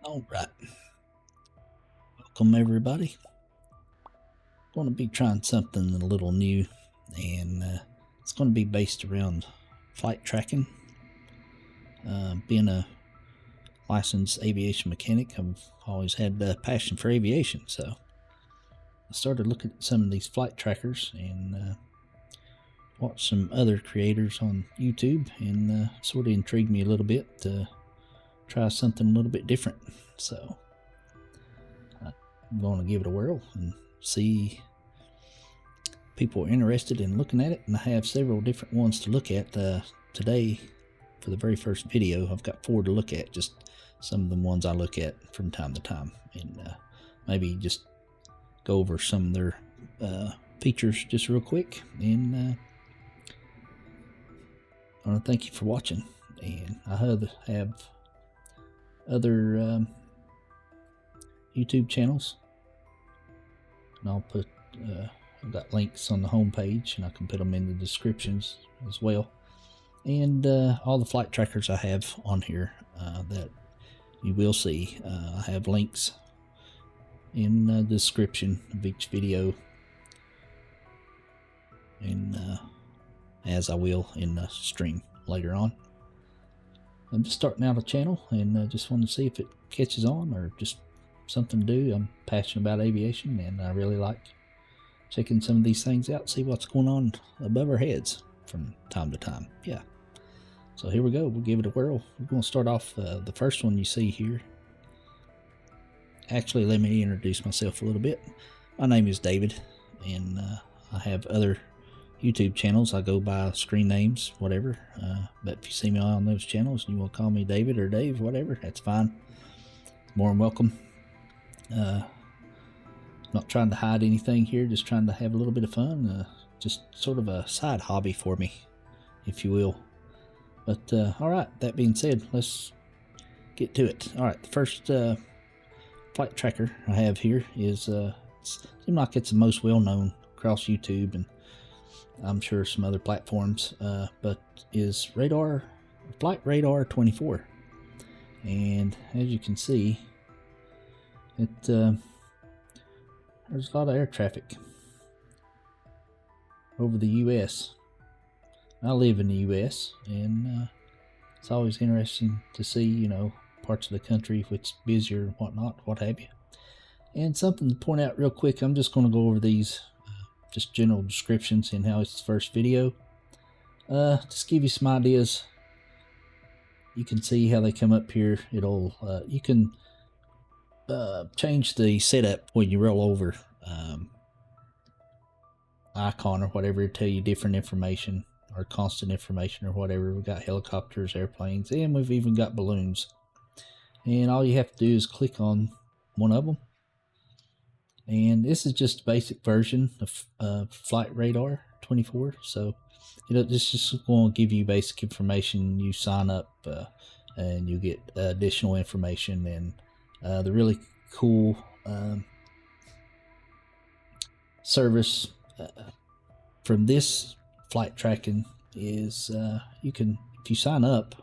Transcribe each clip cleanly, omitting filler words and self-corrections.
All right, welcome everybody. Going to be trying something a little new, and it's going to be based around flight tracking. Being a licensed aviation mechanic, I've always had a passion for aviation, so I started looking at some of these flight trackers and watched some other creators on YouTube, and sort of intrigued me a little bit to try something a little bit different. So I'm going to give it a whirl and see people are interested in looking at it, and I have several different ones to look at today. For the very first video, I've got 4 to look at, just some of the ones I look at from time to time, and maybe just go over some of their features just real quick. And I want to thank you for watching, and I have other YouTube channels, and I'll put I've got links on the home page, and I can put them in the descriptions as well. And all the flight trackers I have on here that you will see, I have links in the description of each video, and as I will in the stream later on. I'm just starting out a channel, and just want to see if it catches on or just something to do. I'm passionate about aviation, and I really like checking some of these things out, see what's going on above our heads from time to time. Yeah. So here we go. We'll give it a whirl. We're going to start off the first one you see here. Actually, let me introduce myself a little bit. My name is David, and I have other YouTube channels. I go by screen names, whatever. But if you see me on those channels and you want to call me David or Dave, whatever, that's fine. More than welcome. Not trying to hide anything here, just trying to have a little bit of fun. Just sort of a side hobby for me, if you will. But alright, that being said, let's get to it. Alright, the first flight tracker I have here is, seems like it's the most well known across YouTube, and I'm sure some other platforms, but is FlightAware 24. And as you can see, there's a lot of air traffic over the US. I live in the US, and it's always interesting to see, you know, parts of the country if it's busier and whatnot, what have you. And something to point out real quick, I'm just going to go over these just general descriptions in how it's the first video. Just give you some ideas. You can see how they come up here. It'll you can change the setup when you roll over icon or whatever to tell you different information or constant information or whatever. We've got helicopters, airplanes, and we've even got balloons. And all you have to do is click on one of them. And this is just a basic version of FlightAware 24. So this is just going to give you basic information. You sign up and you get additional information. And the really cool service from this flight tracking is you can, if you sign up,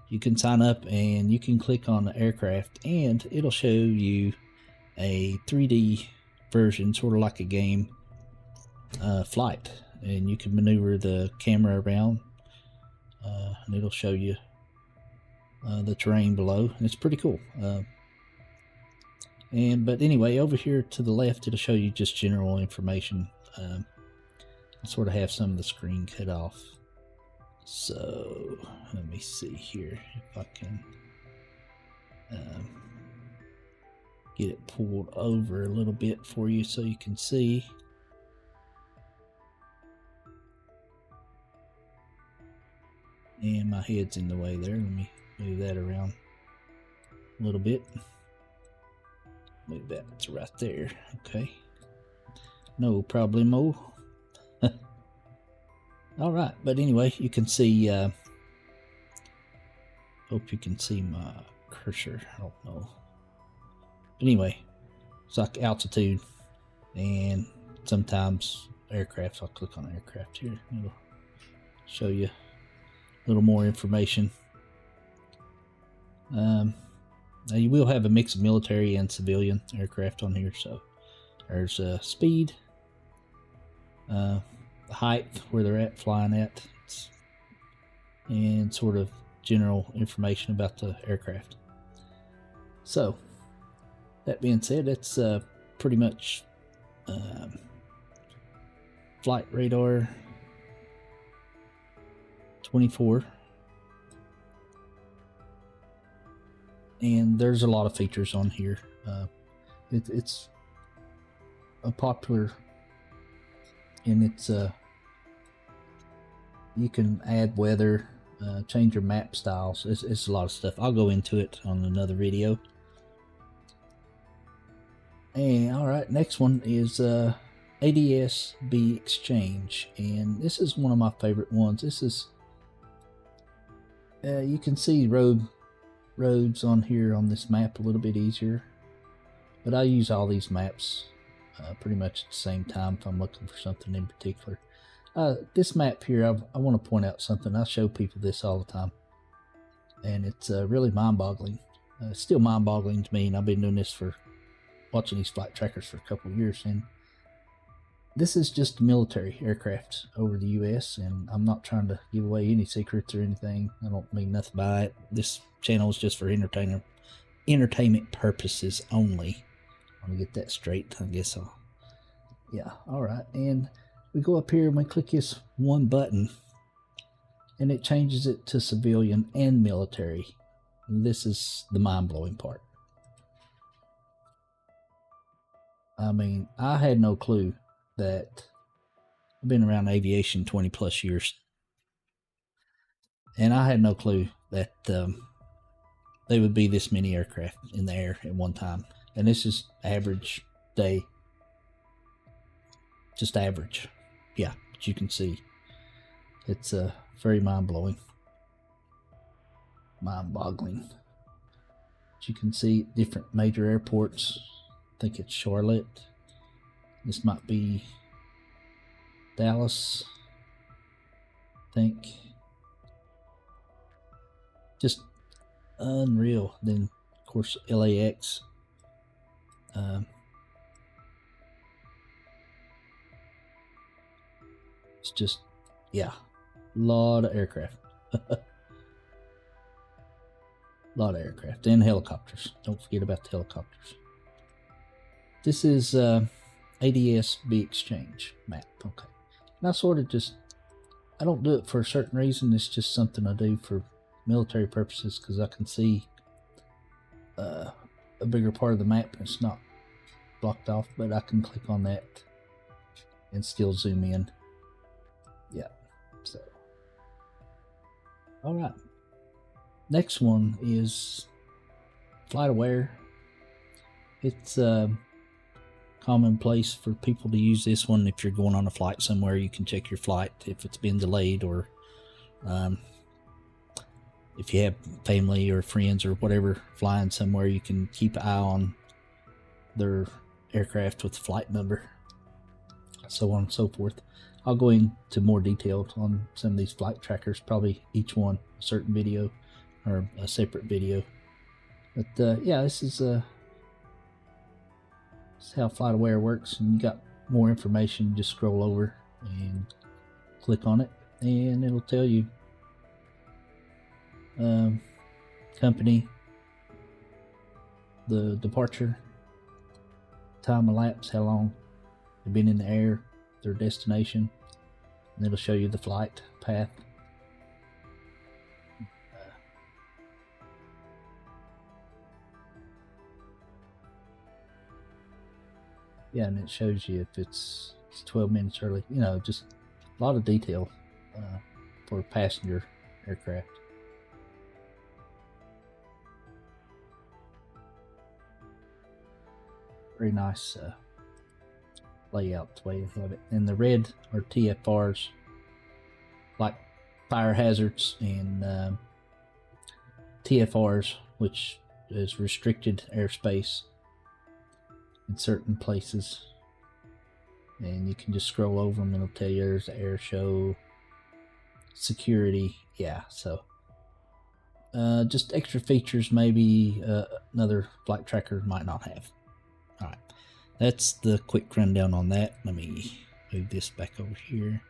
you can sign up and you can click on the aircraft, and it'll show you a 3D version, sort of like a game flight, and you can maneuver the camera around, and it'll show you the terrain below, and it's pretty cool. But anyway, over here to the left, it'll show you just general information. I sort of have some of the screen cut off, so let me see here if I can get it pulled over a little bit for you so you can see. And my head's in the way there. Let me move that around a little bit. Move that, it's right there. Okay, no problemo. All right, but anyway, you can see, hope you can see my cursor. I don't know. But anyway, it's like altitude, and sometimes aircraft. I'll click on aircraft here. It'll show you a little more information. Now you will have a mix of military and civilian aircraft on here. So there's speed, the height where they're at, flying at, and sort of general information about the aircraft. So that being said, it's pretty much Flight Radar 24, and there's a lot of features on here. It's a popular, and it's you can add weather, change your map styles. It's a lot of stuff. I'll go into it on another video. And all right, next one is ADS-B Exchange, and this is one of my favorite ones. This is you can see roads on here on this map a little bit easier, but I use all these maps pretty much at the same time if I'm looking for something in particular. This map here, I want to point out something. I show people this all the time, and it's really mind-boggling. It's still mind-boggling to me, and I've been doing this for watching these flight trackers for a couple of years, and this is just military aircraft over the U.S., and I'm not trying to give away any secrets or anything. I don't mean nothing by it. This channel is just for entertainment purposes only. I want to get that straight, I guess. Yeah, all right. And we go up here and we click this one button, and it changes it to civilian and military. And this is the mind-blowing part. I mean, I had no clue that I've been around aviation 20 plus years, and I had no clue that there would be this many aircraft in the air at one time. And this is average day, just average. Yeah, but you can see it's very mind-boggling. But you can see different major airports. I think it's Charlotte. This might be Dallas, I think. Just unreal. Then, of course, LAX. It's just, yeah, a lot of aircraft. Lot of aircraft and helicopters. Don't forget about the helicopters. This is ADS-B Exchange map. Okay. And I sort of just, I don't do it for a certain reason. It's just something I do for military purposes, because I can see a bigger part of the map and it's not blocked off, but I can click on that and still zoom in. Yeah. So, all right. Next one is FlightAware. It's commonplace for people to use this one. If you're going on a flight somewhere, you can check your flight if it's been delayed, or if you have family or friends or whatever flying somewhere, you can keep an eye on their aircraft with the flight number, so on and so forth. I'll go into more detail on some of these flight trackers, probably each one a certain video or a separate video. But yeah, this is how FlightAware works. And you got more information, just scroll over and click on it, and it'll tell you company, the departure, time elapsed, how long they've been in the air, their destination, and it'll show you the flight path. Yeah, and it shows you if it's 12 minutes early. You know, just a lot of detail for a passenger aircraft. Very nice layout the way they have it. And the red are TFRs, like fire hazards, and TFRs, which is restricted airspace in certain places. And you can just scroll over them and it'll tell you there's the air show, security. Yeah, so just extra features maybe another flight tracker might not have. All right, that's the quick rundown on that. Let me move this back over here.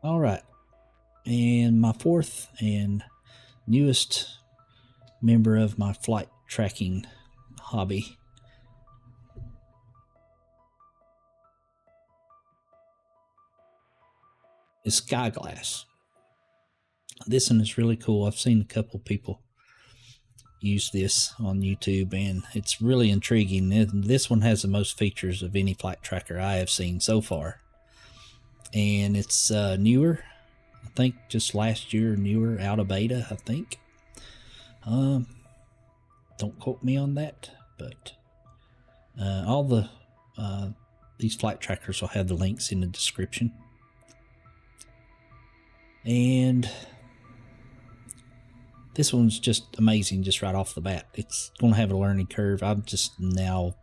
All right, and my fourth and newest member of my flight tracking hobby is SkyGlass. This one is really cool. I've seen a couple people use this on YouTube, and it's really intriguing. This one has the most features of any flight tracker I have seen so far, and it's newer. I think just last year, newer, out of beta, I think. Don't quote me on that, but all the these flight trackers will have the links in the description. And this one's just amazing just right off the bat. It's going to have a learning curve. I'm just now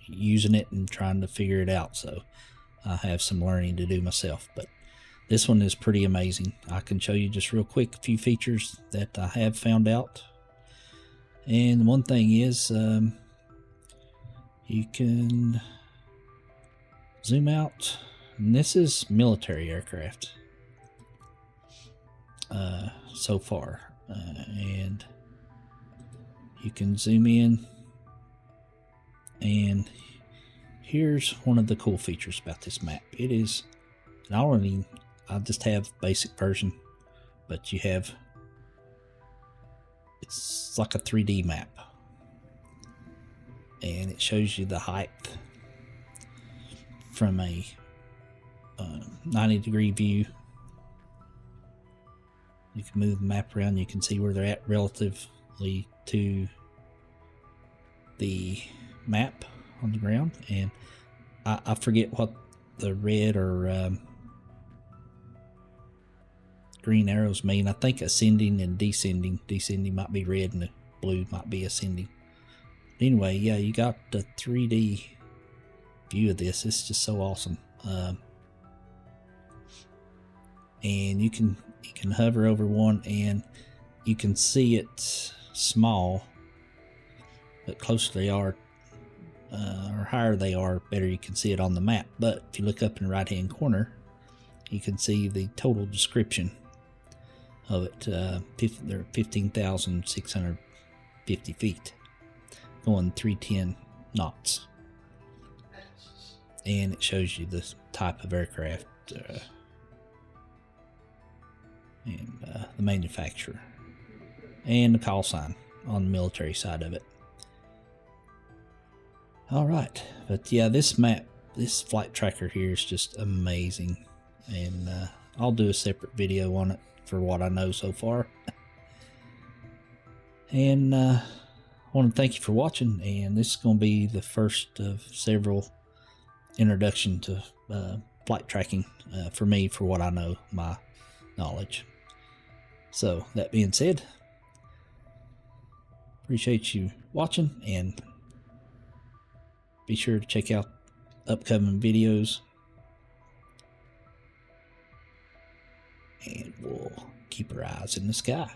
using it and trying to figure it out, so I have some learning to do myself. But this one is pretty amazing. I can show you just real quick a few features that I have found out. And one thing is you can zoom out, and this is military aircraft so far, and you can zoom in, and here's one of the cool features about this map. It is, and I just have basic version, but you have, it's like a 3D map, and it shows you the height from a 90-degree view. You can move the map around, you can see where they're at relatively to the map on the ground. And I forget what the red or green arrows mean. I think ascending and descending. Descending might be red and the blue might be ascending. But anyway, yeah, you got the 3D view of this. It's just so awesome. And you can hover over one and you can see it small, but closer they are or higher they are, better you can see it on the map. But if you look up in the right hand corner, you can see the total description of it. They're 15,650 feet, going 310 knots, and it shows you the type of aircraft and the manufacturer and the call sign on the military side of it. All right, but yeah, this map, this flight tracker here is just amazing, and I'll do a separate video on it for what I know so far. And I want to thank you for watching, and this is going to be the first of several introduction to flight tracking for me, for what I know, my knowledge. So that being said, appreciate you watching, and be sure to check out upcoming videos, and we'll keep our eyes in the sky.